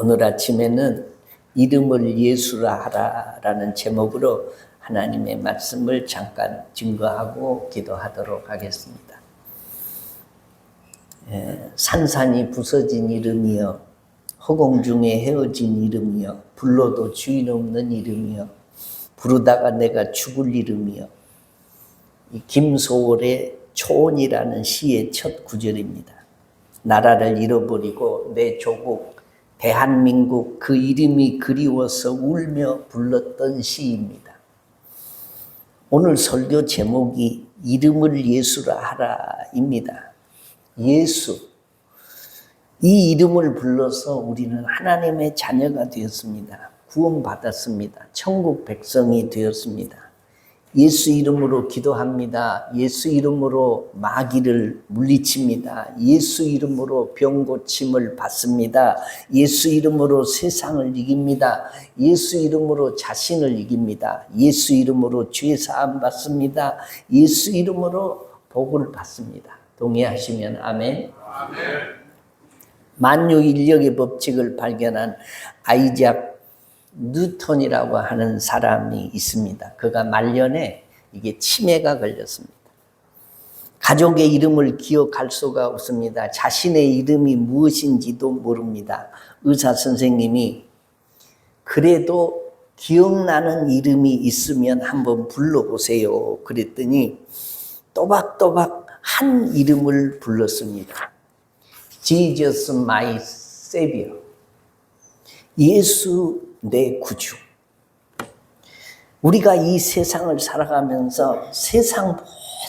오늘 아침에는 이름을 예수라 하라라는 제목으로 하나님의 말씀을 잠깐 증거하고 기도하도록 하겠습니다. 산산이 부서진 이름이여, 허공 중에 헤어진 이름이여, 불러도 주인 없는 이름이여, 부르다가 내가 죽을 이름이여. 이 김소월의 초원이라는 시의 첫 구절입니다. 나라를 잃어버리고 내 조국 대한민국 그 이름이 그리워서 울며 불렀던 시입니다. 오늘 설교 제목이 이름을 예수라 하라입니다. 예수, 이 이름을 불러서 우리는 하나님의 자녀가 되었습니다. 구원받았습니다. 천국 백성이 되었습니다. 예수 이름으로 기도합니다. 예수 이름으로 마귀를 물리칩니다. 예수 이름으로 병 고침을 받습니다. 예수 이름으로 세상을 이깁니다. 예수 이름으로 자신을 이깁니다. 예수 이름으로 죄 사함 받습니다. 예수 이름으로 복을 받습니다. 동의하시면 아멘. 아멘. 만유 인력의 법칙을 발견한 아이작 뉴턴이라고 하는 사람이 있습니다. 그가 말년에 이게 치매가 걸렸습니다. 가족의 이름을 기억할 수가 없습니다. 자신의 이름이 무엇인지도 모릅니다. 의사 선생님이 그래도 기억나는 이름이 있으면 한번 불러보세요. 그랬더니 또박또박 한 이름을 불렀습니다. Jesus my Savior. 예수 내 구주. 우리가 이 세상을 살아가면서 세상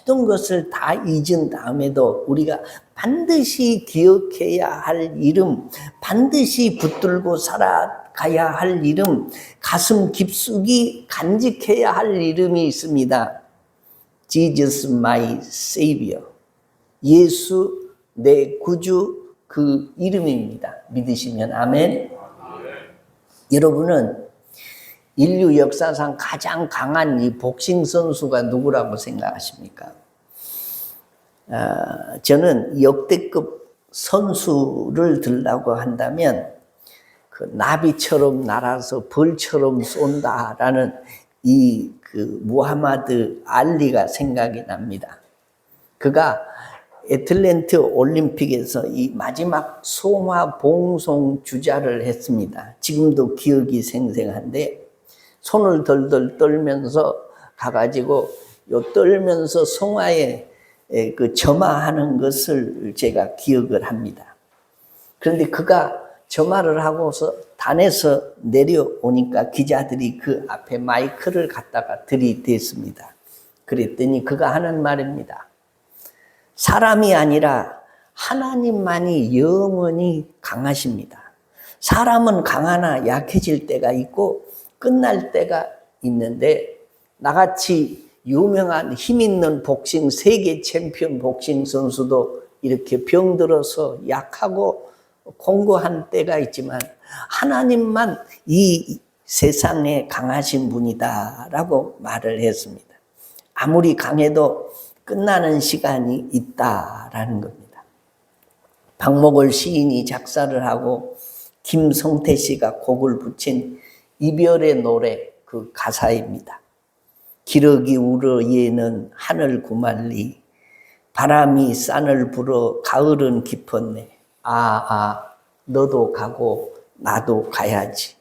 모든 것을 다 잊은 다음에도 우리가 반드시 기억해야 할 이름, 반드시 붙들고 살아가야 할 이름, 가슴 깊숙이 간직해야 할 이름이 있습니다. Jesus my Savior. 예수 내 구주, 그 이름입니다. 믿으시면 아멘. 여러분은 인류 역사상 가장 강한 이 복싱 선수가 누구라고 생각하십니까? 저는 역대급 선수를 들라고 한다면 그 나비처럼 날아서 벌처럼 쏜다라는 그 무하마드 알리가 생각이 납니다. 그가 애틀랜트 올림픽에서 이 마지막 송화 봉송 주자를 했습니다. 지금도 기억이 생생한데 손을 덜덜 떨면서 가가지고 떨면서 송화에 그 점화하는 것을 제가 기억을 합니다. 그런데 그가 점화를 하고서 단에서 내려오니까 기자들이 그 앞에 마이크를 갖다가 들이댔습니다. 그랬더니 그가 하는 말입니다. 사람이 아니라 하나님만이 영원히 강하십니다. 사람은 강하나 약해질 때가 있고 끝날 때가 있는데 나같이 유명한 힘 있는 복싱 세계 챔피언 복싱 선수도 이렇게 병들어서 약하고 공고한 때가 있지만 하나님만 이 세상에 강하신 분이다라고 말을 했습니다. 아무리 강해도 끝나는 시간이 있다라는 겁니다. 박목월 시인이 작사를 하고 김성태 씨가 곡을 붙인 이별의 노래 그 가사입니다. 기러기 울어 얘는 하늘 구말리, 바람이 산을 불어 가을은 깊었네. 너도 가고 나도 가야지.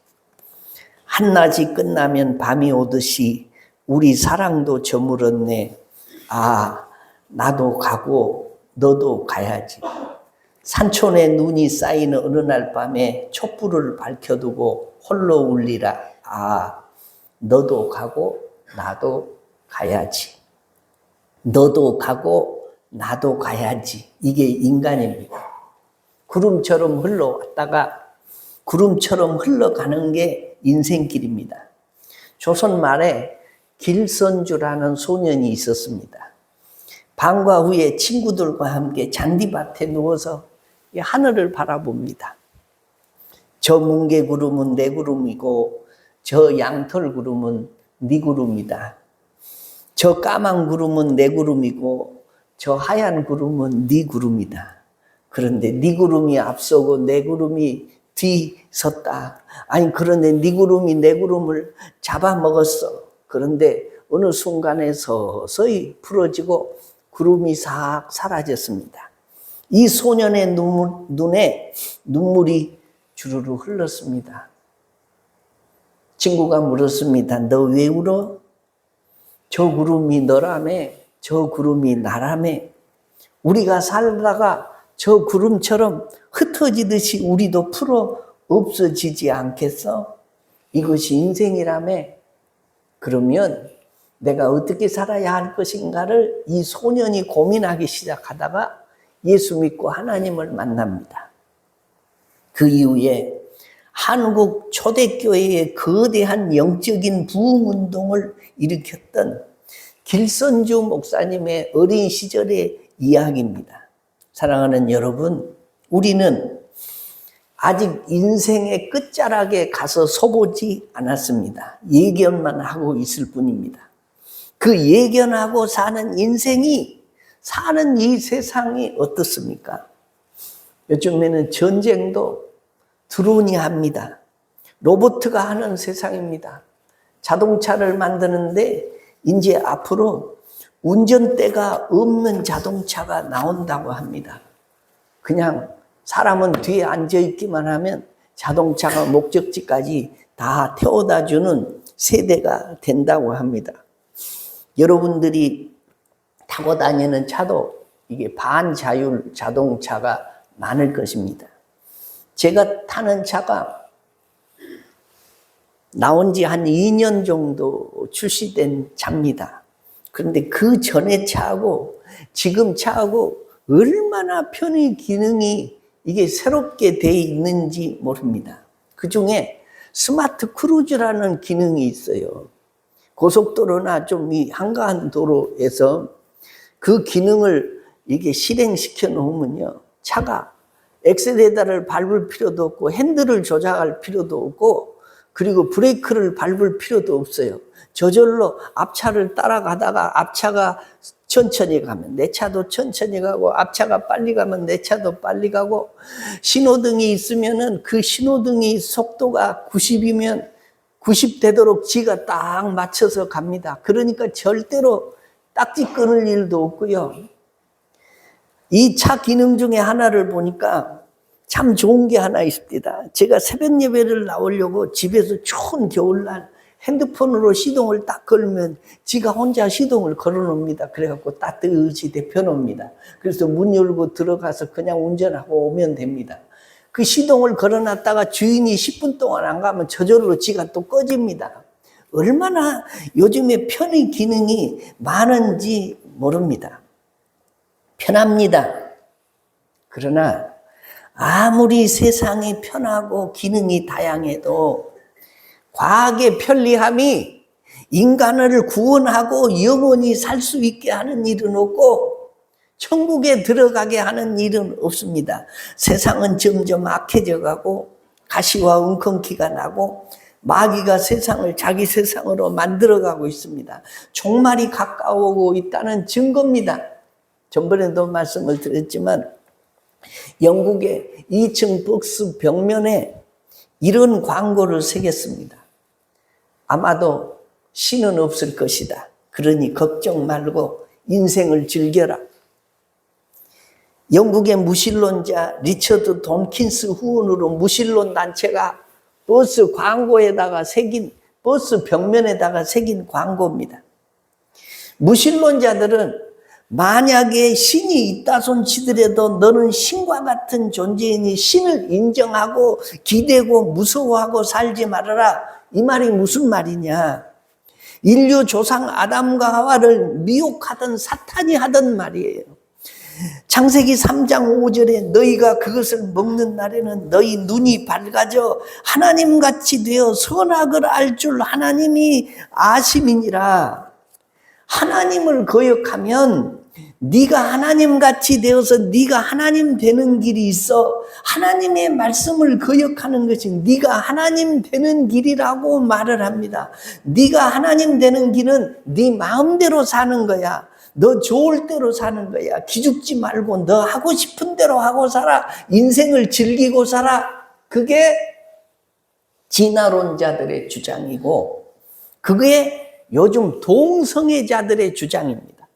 한낮이 끝나면 밤이 오듯이 우리 사랑도 저물었네. 나도 가고 너도 가야지. 산촌에 눈이 쌓이는 어느 날 밤에 촛불을 밝혀두고 홀로 울리라. 너도 가고 나도 가야지. 너도 가고 나도 가야지. 이게 인간입니다. 구름처럼 흘러왔다가 구름처럼 흘러가는 게 인생길입니다. 조선 말에 길선주라는 소년이 있었습니다. 방과 후에 친구들과 함께 잔디밭에 누워서 하늘을 바라봅니다. 저 뭉게구름은 내 구름이고 저 양털 구름은 네 구름이다. 저 까만 구름은 내 구름이고 저 하얀 구름은 네 구름이다. 그런데 네 구름이 앞서고 내 구름이 뒤섰다. 아니 그런데 네 구름이 내 구름을 잡아먹었어. 그런데 어느 순간에 서서히 풀어지고 구름이 싹 사라졌습니다. 이 소년의 눈에 눈물이 주르르 흘렀습니다. 친구가 물었습니다. 너 왜 울어? 저 구름이 너라며, 저 구름이 나라며. 우리가 살다가 저 구름처럼 흩어지듯이 우리도 풀어 없어지지 않겠어? 이것이 인생이라며. 그러면 내가 어떻게 살아야 할 것인가를 이 소년이 고민하기 시작하다가 예수 믿고 하나님을 만납니다. 그 이후에 한국 초대교회의 거대한 영적인 부흥운동을 일으켰던 길선주 목사님의 어린 시절의 이야기입니다. 사랑하는 여러분, 우리는 아직 인생의 끝자락에 가서 서보지 않았습니다. 예견만 하고 있을 뿐입니다. 그 예견하고 사는 인생이, 사는 이 세상이 어떻습니까? 요즘에는 전쟁도 드론이 합니다. 로봇가 하는 세상입니다. 자동차를 만드는데 이제 앞으로 운전대가 없는 자동차가 나온다고 합니다. 그냥 사람은 뒤에 앉아있기만 하면 자동차가 목적지까지 다 태워다 주는 세대가 된다고 합니다. 여러분들이 타고 다니는 차도 이게 반자율 자동차가 많을 것입니다. 제가 타는 차가 나온 지 한 2년 정도 출시된 차입니다. 그런데 그 전에 차하고 지금 차하고 얼마나 편의 기능이 이게 새롭게 돼 있는지 모릅니다. 그 중에 스마트 크루즈라는 기능이 있어요. 고속도로나 좀 이 한가한 도로에서 그 기능을 이게 실행시켜 놓으면요, 차가 엑셀레이터를 밟을 필요도 없고 핸들을 조작할 필요도 없고 그리고 브레이크를 밟을 필요도 없어요. 저절로 앞차를 따라가다가 앞차가 천천히 가면 내 차도 천천히 가고 앞차가 빨리 가면 내 차도 빨리 가고 신호등이 있으면은 그 신호등이 속도가 90이면 90 되도록 지가 딱 맞춰서 갑니다. 그러니까 절대로 딱지 끊을 일도 없고요. 이 차 기능 중에 하나를 보니까 참 좋은 게 하나 있습니다. 제가 새벽 예배를 나오려고 집에서 추운 겨울날 핸드폰으로 시동을 딱 걸면 지가 혼자 시동을 걸어놓습니다. 그래갖고 따뜻이 데펴놓습니다. 그래서 문 열고 들어가서 그냥 운전하고 오면 됩니다. 그 시동을 걸어놨다가 주인이 10분 동안 안 가면 저절로 지가 또 꺼집니다. 얼마나 요즘에 편의 기능이 많은지 모릅니다. 편합니다. 그러나 아무리 세상이 편하고 기능이 다양해도 과학의 편리함이 인간을 구원하고 영원히 살 수 있게 하는 일은 없고 천국에 들어가게 하는 일은 없습니다. 세상은 점점 악해져 가고 가시와 웅컹키가 나고 마귀가 세상을 자기 세상으로 만들어가고 있습니다. 종말이 가까워오고 있다는 증거입니다. 전번에도 말씀을 드렸지만 영국의 2층 박스 벽면에 이런 광고를 새겼습니다. 아마도 신은 없을 것이다. 그러니 걱정 말고 인생을 즐겨라. 영국의 무신론자 리처드 돈킨스 후원으로 무신론 단체가 버스 광고에다가 새긴, 버스 벽면에다가 새긴 광고입니다. 무신론자들은 만약에 신이 있다 손치더라도 너는 신과 같은 존재이니 신을 인정하고 기대고 무서워하고 살지 말아라. 이 말이 무슨 말이냐? 인류 조상 아담과 하와를 미혹하던 사탄이 하던 말이에요. 창세기 3장 5절에 너희가 그것을 먹는 날에는 너희 눈이 밝아져 하나님같이 되어 선악을 알 줄 하나님이 아심이니라. 하나님을 거역하면 네가 하나님같이 되어서 네가 하나님 되는 길이 있어. 하나님의 말씀을 거역하는 것이 네가 하나님 되는 길이라고 말을 합니다. 네가 하나님 되는 길은 네 마음대로 사는 거야. 너 좋을 대로 사는 거야. 기죽지 말고 너 하고 싶은 대로 하고 살아. 인생을 즐기고 살아. 그게 진화론자들의 주장이고 그게 요즘 동성애자들의 주장입니다.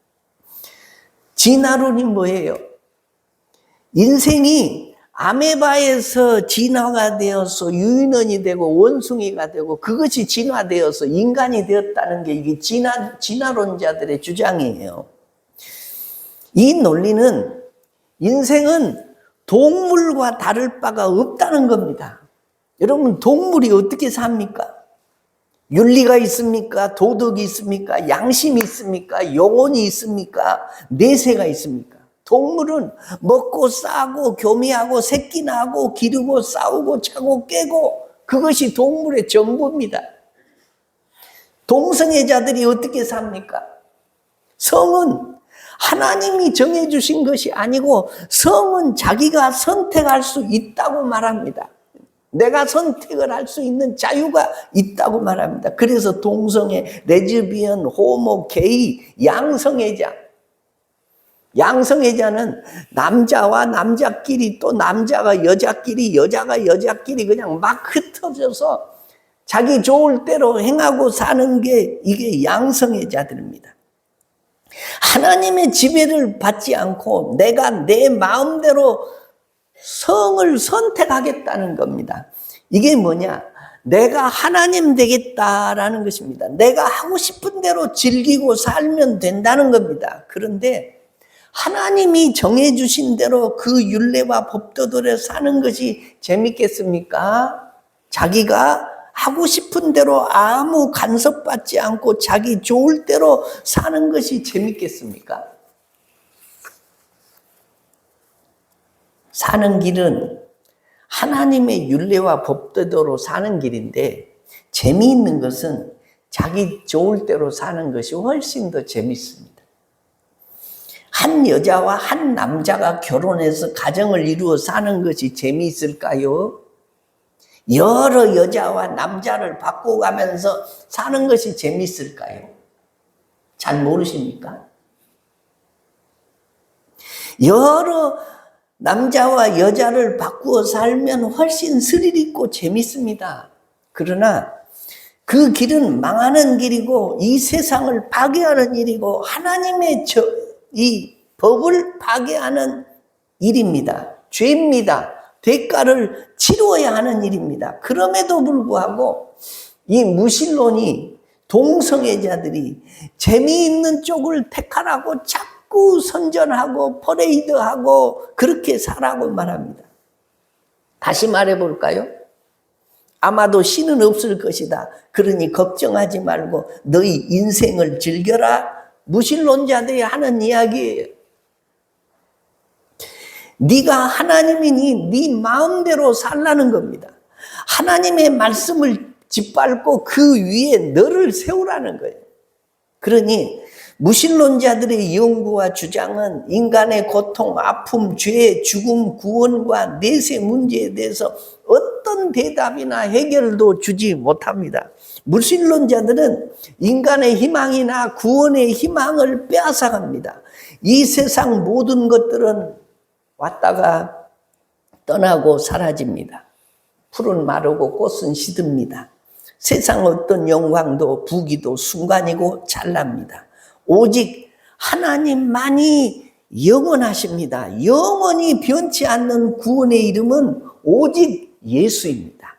진화론이 뭐예요? 인생이 아메바에서 진화가 되어서 유인원이 되고 원숭이가 되고 그것이 진화되어서 인간이 되었다는 게 이게 진화론자들의 주장이에요. 이 논리는 인생은 동물과 다를 바가 없다는 겁니다. 여러분, 동물이 어떻게 삽니까? 윤리가 있습니까? 도덕이 있습니까? 양심이 있습니까? 영혼이 있습니까? 내세가 있습니까? 동물은 먹고 싸고 교미하고 새끼 나고 기르고 싸우고 차고 깨고 그것이 동물의 전부입니다. 동성애자들이 어떻게 삽니까? 성은 하나님이 정해주신 것이 아니고 성은 자기가 선택할 수 있다고 말합니다. 내가 선택을 할 수 있는 자유가 있다고 말합니다. 그래서 동성애, 레즈비언, 호모, 게이, 양성애자는 남자와 남자끼리 또 남자가 여자끼리 여자가 여자끼리 그냥 막 흩어져서 자기 좋을 대로 행하고 사는 게 이게 양성애자들입니다. 하나님의 지배를 받지 않고 내가 내 마음대로 성을 선택하겠다는 겁니다. 이게 뭐냐? 내가 하나님 되겠다라는 것입니다. 내가 하고 싶은 대로 즐기고 살면 된다는 겁니다. 그런데 하나님이 정해주신 대로 그 율례와 법도대로 사는 것이 재밌겠습니까? 자기가 하고 싶은 대로 아무 간섭받지 않고 자기 좋을 대로 사는 것이 재밌겠습니까? 사는 길은 하나님의 율례와 법도대로 사는 길인데 재미있는 것은 자기 좋을 대로 사는 것이 훨씬 더 재밌습니다. 한 여자와 한 남자가 결혼해서 가정을 이루어 사는 것이 재미있을까요? 여러 여자와 남자를 바꿔가면서 사는 것이 재미있을까요? 잘 모르십니까? 여러 남자와 여자를 바꾸어 살면 훨씬 스릴 있고 재밌습니다. 그러나 그 길은 망하는 길이고 이 세상을 파괴하는 일이고 하나님의 이 법을 파괴하는 일입니다. 죄입니다. 대가를 치루어야 하는 일입니다. 그럼에도 불구하고 이 무신론이 동성애자들이 재미있는 쪽을 택하라고 자꾸 선전하고 퍼레이드하고 그렇게 살라고 말합니다. 다시 말해볼까요? 아마도 신은 없을 것이다. 그러니 걱정하지 말고 너희 인생을 즐겨라. 무신론자들이 하는 이야기예요. 네가 하나님이니 네 마음대로 살라는 겁니다. 하나님의 말씀을 짓밟고 그 위에 너를 세우라는 거예요. 그러니 무신론자들의 연구와 주장은 인간의 고통, 아픔, 죄, 죽음, 구원과 내세 문제에 대해서 어떤 대답이나 해결도 주지 못합니다. 무신론자들은 인간의 희망이나 구원의 희망을 빼앗아갑니다. 이 세상 모든 것들은 왔다가 떠나고 사라집니다. 풀은 마르고 꽃은 시듭니다. 세상 어떤 영광도 부귀도 순간이고 찰납니다. 오직 하나님만이 영원하십니다. 영원히 변치 않는 구원의 이름은 오직 예수입니다.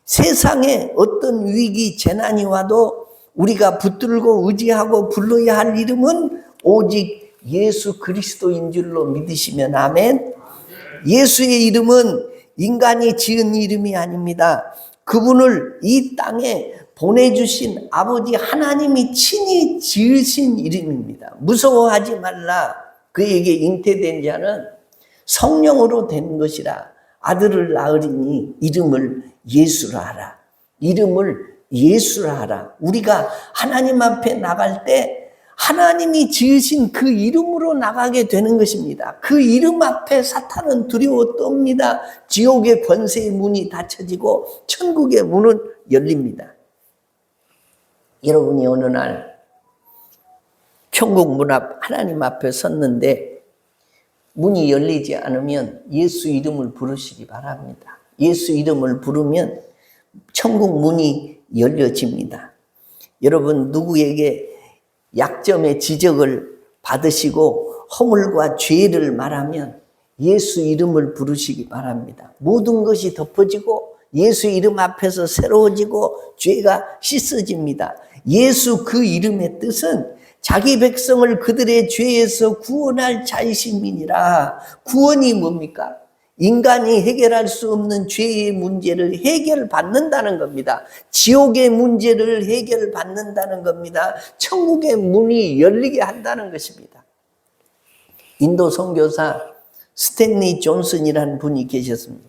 세상에 어떤 위기, 재난이 와도 우리가 붙들고 의지하고 불러야 할 이름은 오직 예수 그리스도인 줄로 믿으시면 아멘. 예수의 이름은 인간이 지은 이름이 아닙니다. 그분을 이 땅에 보내주신 아버지 하나님이 친히 지으신 이름입니다. 무서워하지 말라. 그에게 잉태된 자는 성령으로 된 것이라. 아들을 낳으리니 이름을 예수라 하라. 이름을 예수라 하라. 우리가 하나님 앞에 나갈 때 하나님이 지으신 그 이름으로 나가게 되는 것입니다. 그 이름 앞에 사탄은 두려워 떱니다. 지옥의 권세의 문이 닫혀지고 천국의 문은 열립니다. 여러분이 어느 날 천국 문 앞 하나님 앞에 섰는데 문이 열리지 않으면 예수 이름을 부르시기 바랍니다. 예수 이름을 부르면 천국 문이 열려집니다. 여러분, 누구에게 약점의 지적을 받으시고 허물과 죄를 말하면 예수 이름을 부르시기 바랍니다. 모든 것이 덮어지고 예수 이름 앞에서 새로워지고 죄가 씻어집니다. 예수 그 이름의 뜻은 자기 백성을 그들의 죄에서 구원할 자이심이니라. 구원이 뭡니까? 인간이 해결할 수 없는 죄의 문제를 해결받는다는 겁니다. 지옥의 문제를 해결받는다는 겁니다. 천국의 문이 열리게 한다는 것입니다. 인도 선교사 스탠리 존슨이라는 분이 계셨습니다.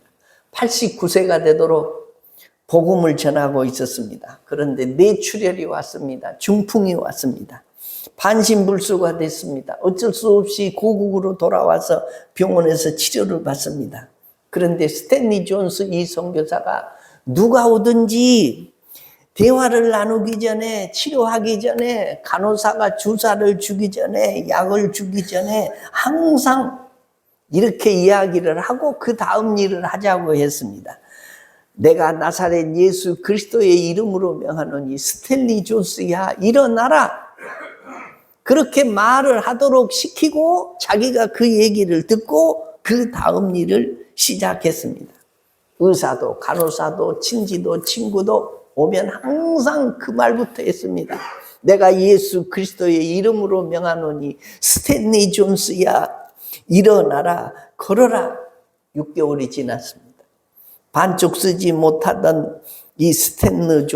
89세가 되도록 복음을 전하고 있었습니다. 그런데 뇌출혈이 왔습니다. 중풍이 왔습니다. 반신불수가 됐습니다. 어쩔 수 없이 고국으로 돌아와서 병원에서 치료를 받습니다. 그런데 스탠리 존슨 이 선교사가 누가 오든지 대화를 나누기 전에, 치료하기 전에, 간호사가 주사를 주기 전에, 약을 주기 전에 항상 이렇게 이야기를 하고 그 다음 일을 하자고 했습니다. 내가 나사렛 예수 그리스도의 이름으로 명하노니 스탠리 존슨야 일어나라. 그렇게 말을 하도록 시키고 자기가 그 얘기를 듣고 그 다음 일을 시작했습니다. 의사도 간호사도 친지도 친구도 오면 항상 그 말부터 했습니다. 내가 예수 그리스도의 이름으로 명하노니 스탠리 존슨야 일어나라 걸어라. 6개월이 지났습니다. 반쪽 쓰지 못하던 이 스탠리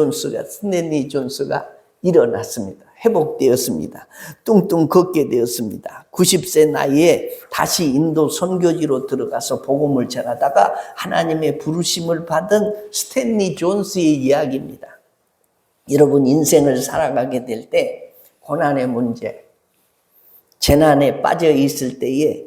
존스가 일어났습니다. 회복되었습니다. 뚱뚱 걷게 되었습니다. 90세 나이에 다시 인도 선교지로 들어가서 복음을 전하다가 하나님의 부르심을 받은 스탠리 존스의 이야기입니다. 여러분, 인생을 살아가게 될 때 고난의 문제, 재난에 빠져 있을 때에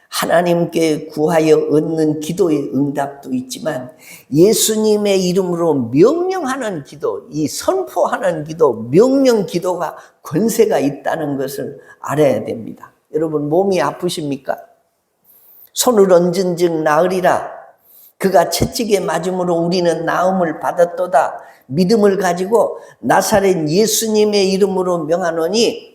하나님께 구하여 얻는 기도의 응답도 있지만 예수님의 이름으로 명령하는 기도, 이 선포하는 기도, 명령 기도가 권세가 있다는 것을 알아야 됩니다. 여러분, 몸이 아프십니까? 손을 얹은 즉 나으리라. 그가 채찍에 맞음으로 우리는 나음을 받았도다. 믿음을 가지고 나사렛 예수님의 이름으로 명하노니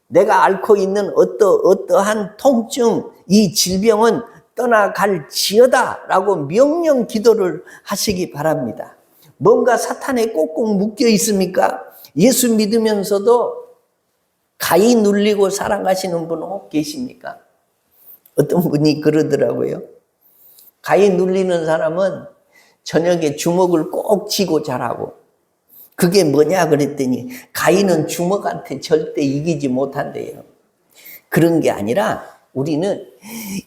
내가 앓고 있는 어떠한 통증, 이 질병은 떠나갈지어다 라고 명령 기도를 하시기 바랍니다. 뭔가 사탄에 꼭꼭 묶여 있습니까? 예수 믿으면서도 가히 눌리고 살아가시는 분 혹 계십니까? 어떤 분이 그러더라고요. 가히 눌리는 사람은 저녁에 주먹을 꼭 쥐고 자라고. 그게 뭐냐 그랬더니 가인은 주먹한테 절대 이기지 못한대요. 그런 게 아니라 우리는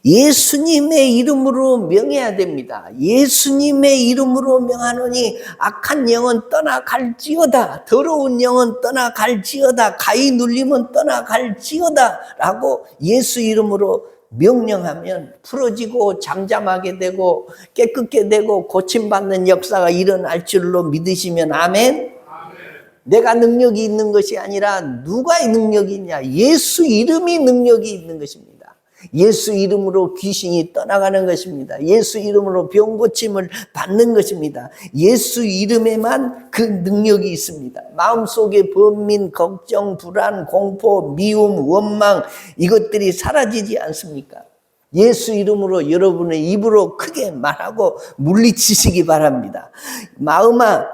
예수님의 이름으로 명해야 됩니다. 예수님의 이름으로 명하노니 악한 영은 떠나갈지어다. 더러운 영은 떠나갈지어다. 가히 눌리면 떠나갈지어다 라고 예수 이름으로 명령하면 풀어지고 잠잠하게 되고 깨끗게 되고 고침받는 역사가 일어날 줄로 믿으시면 아멘. 내가 능력이 있는 것이 아니라 누가 능력이 있냐? 예수 이름이 능력이 있는 것입니다. 예수 이름으로 귀신이 떠나가는 것입니다. 예수 이름으로 병 고침을 받는 것입니다. 예수 이름에만 그 능력이 있습니다. 마음속에 번민, 걱정, 불안, 공포, 미움, 원망 이것들이 사라지지 않습니까? 예수 이름으로 여러분의 입으로 크게 말하고 물리치시기 바랍니다. 마음아,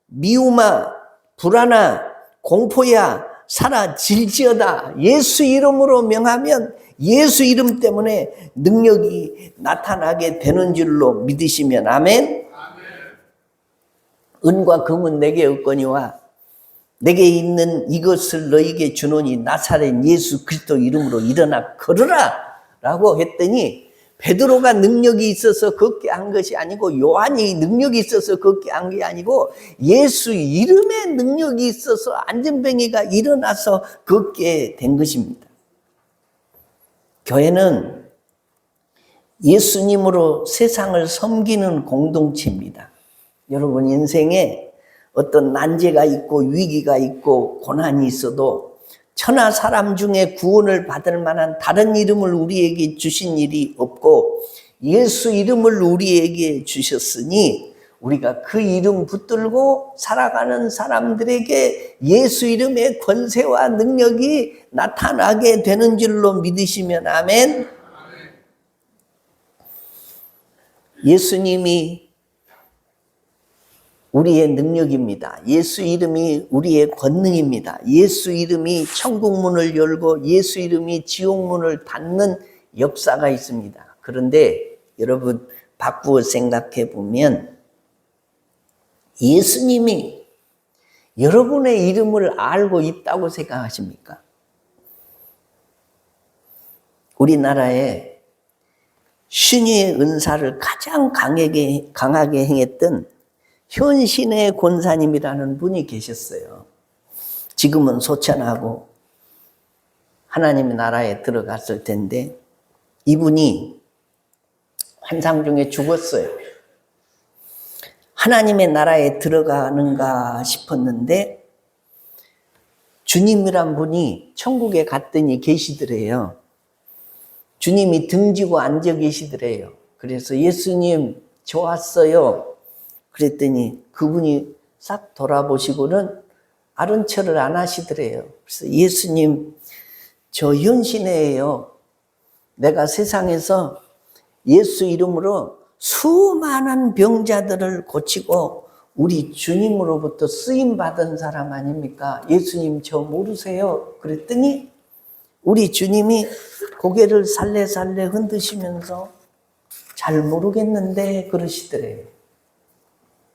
미움아, 불안아, 공포야 사라질지어다. 예수 이름으로 명하면 예수 이름 때문에 능력이 나타나게 되는 줄로 믿으시면 아멘. 은과 금은 내게 없거니와 내게 있는 이것을 너에게 주노니 나사렛 예수 그리스도 이름으로 일어나 걸으라 라고 했더니 베드로가 능력이 있어서 걷게 한 것이 아니고 요한이 능력이 있어서 걷게 한 게 아니고 예수 이름의 능력이 있어서 안전뱅이가 일어나서 걷게 된 것입니다. 교회는 예수님으로 세상을 섬기는 공동체입니다. 여러분 인생에 어떤 난제가 있고 위기가 있고 고난이 있어도 천하 사람 중에 구원을 받을 만한 다른 이름을 우리에게 주신 일이 없고 예수 이름을 우리에게 주셨으니 우리가 그 이름 붙들고 살아가는 사람들에게 예수 이름의 권세와 능력이 나타나게 되는 줄로 믿으시면 아멘. 예수님이 우리의 능력입니다. 예수 이름이 우리의 권능입니다. 예수 이름이 천국문을 열고 예수 이름이 지옥문을 닫는 역사가 있습니다. 그런데 여러분 바꾸어 생각해 보면 예수님이 여러분의 이름을 알고 있다고 생각하십니까? 우리나라에 신유의 은사를 가장 강하게 행했던 현신의 권사님이라는 분이 계셨어요. 지금은 소천하고 하나님의 나라에 들어갔을 텐데 이분이 환상 중에 죽었어요. 하나님의 나라에 들어가는가 싶었는데 주님이란 분이 천국에 갔더니 계시더래요. 주님이 등지고 앉아 계시더래요. 그래서 예수님 저 왔어요. 그랬더니 그분이 싹 돌아보시고는 아른 척을 안 하시더래요. 그래서 예수님 저 현신이에요. 내가 세상에서 예수 이름으로 수많은 병자들을 고치고 우리 주님으로부터 쓰임받은 사람 아닙니까? 예수님 저 모르세요? 그랬더니 우리 주님이 고개를 살래살래 흔드시면서 잘 모르겠는데 그러시더래요.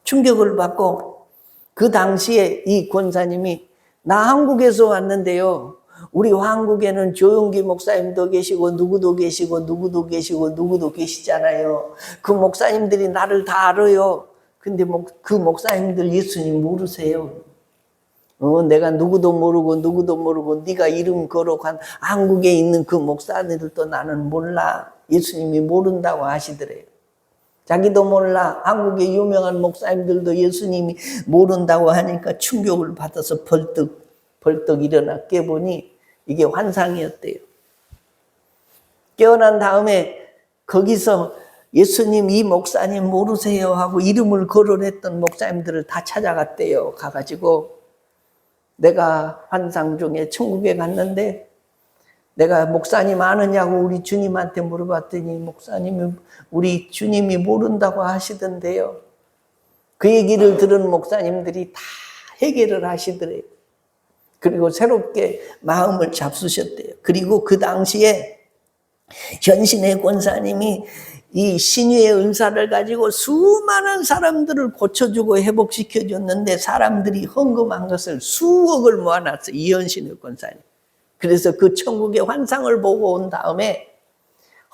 충격을 받고 그 당시에 이 권사님이 나 한국에서 왔는데요. 우리 한국에는 조용기 목사님도 계시고 누구도 계시고 누구도 계시고 누구도 계시잖아요. 그 목사님들이 나를 다 알아요. 근데 그 목사님들 예수님 모르세요. 내가 누구도 모르고 네가 이름 거룩한 한국에 있는 그 목사들도 나는 몰라. 예수님이 모른다고 하시더래요. 자기도 몰라. 한국의 유명한 목사님들도 예수님이 모른다고 하니까 충격을 받아서 벌떡 일어나 깨보니 이게 환상이었대요. 깨어난 다음에 거기서 예수님 이 목사님 모르세요 하고 이름을 거론했던 목사님들을 다 찾아갔대요. 가가지고 내가 환상 중에 천국에 갔는데 내가 목사님 아느냐고 우리 주님한테 물어봤더니 목사님이 우리 주님이 모른다고 하시던데요. 그 얘기를 들은 목사님들이 다 해결을 하시더래요. 그리고 새롭게 마음을 잡수셨대요. 그리고 그 당시에 현신의 권사님이 이 신유의 은사를 가지고 수많은 사람들을 고쳐주고 회복시켜줬는데 사람들이 헌금한 것을 수억을 모아놨어요. 이현신의 권사님. 그래서 그 천국의 환상을 보고 온 다음에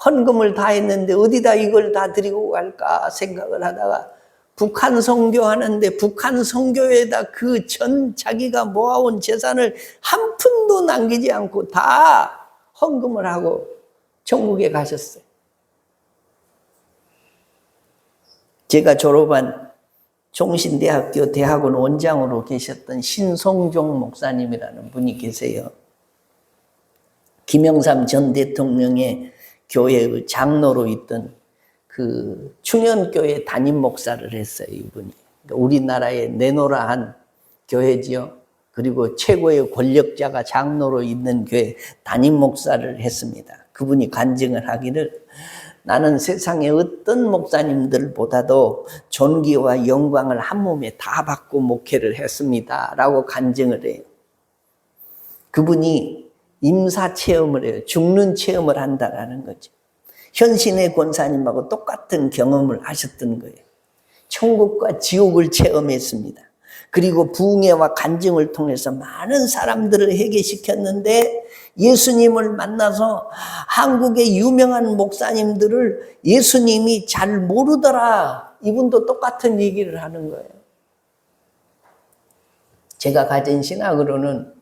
헌금을 다 했는데 어디다 이걸 다 드리고 갈까 생각을 하다가 북한 선교하는데 북한 선교에다 그 전 자기가 모아온 재산을 한 푼도 남기지 않고 다 헌금을 하고 천국에 가셨어요. 제가 졸업한 종신대학교 대학원 원장으로 계셨던 신성종 목사님이라는 분이 계세요. 김영삼 전 대통령의 교회의 장로로 있던 그 충현교회 담임 목사를 했어요, 이분이. 그러니까 우리나라에 내노라 한 교회지요. 그리고 최고의 권력자가 장로로 있는 교회 담임 목사를 했습니다. 그분이 간증을 하기를 나는 세상의 어떤 목사님들보다도 존귀와 영광을 한 몸에 다 받고 목회를 했습니다. 라고 간증을 해요. 그분이 임사 체험을 해요. 죽는 체험을 한다라는 거죠. 현신의 권사님하고 똑같은 경험을 하셨던 거예요. 천국과 지옥을 체험했습니다. 그리고 부흥회와 간증을 통해서 많은 사람들을 회개시켰는데 예수님을 만나서 한국의 유명한 목사님들을 예수님이 잘 모르더라. 이분도 똑같은 얘기를 하는 거예요. 제가 가진 신학으로는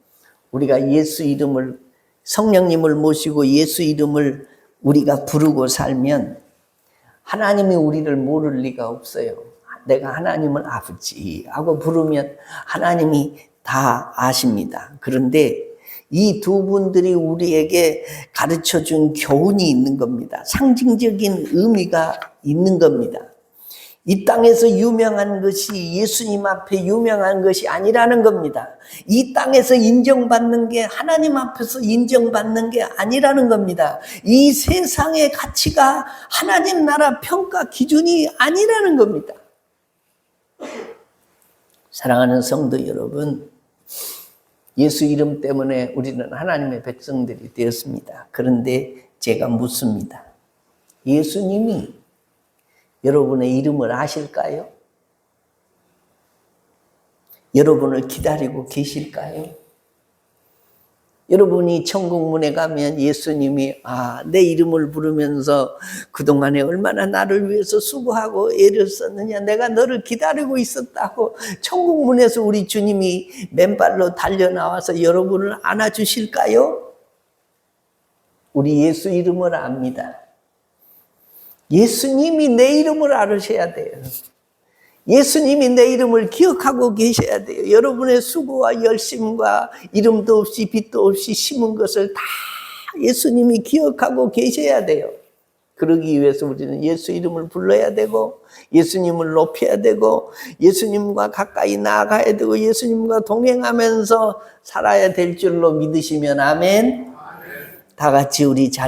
우리가 예수 이름을 성령님을 모시고 예수 이름을 우리가 부르고 살면 하나님이 우리를 모를 리가 없어요. 내가 하나님을 아버지 하고 부르면 하나님이 다 아십니다. 그런데 이 두 분들이 우리에게 가르쳐 준 교훈이 있는 겁니다. 상징적인 의미가 있는 겁니다. 이 땅에서 유명한 것이 예수님 앞에 유명한 것이 아니라는 겁니다. 이 땅에서 인정받는 게 하나님 앞에서 인정받는 게 아니라는 겁니다. 이 세상의 가치가 하나님 나라 평가 기준이 아니라는 겁니다. 사랑하는 성도 여러분, 예수 이름 때문에 우리는 하나님의 백성들이 되었습니다. 그런데 제가 묻습니다. 예수님이 여러분의 이름을 아실까요? 여러분을 기다리고 계실까요? 여러분이 천국 문에 가면 예수님이 내 이름을 부르면서 그동안에 얼마나 나를 위해서 수고하고 애를 썼느냐, 내가 너를 기다리고 있었다고 천국 문에서 우리 주님이 맨발로 달려나와서 여러분을 안아주실까요? 우리 예수 이름을 압니다. 예수님이 내 이름을 알으셔야 돼요. 예수님이 내 이름을 기억하고 계셔야 돼요. 여러분의 수고와 열심과 이름도 없이 빛도 없이 심은 것을 다 예수님이 기억하고 계셔야 돼요. 그러기 위해서 우리는 예수 이름을 불러야 되고 예수님을 높여야 되고 예수님과 가까이 나아가야 되고 예수님과 동행하면서 살아야 될 줄로 믿으시면 아멘. 다 같이 우리 자리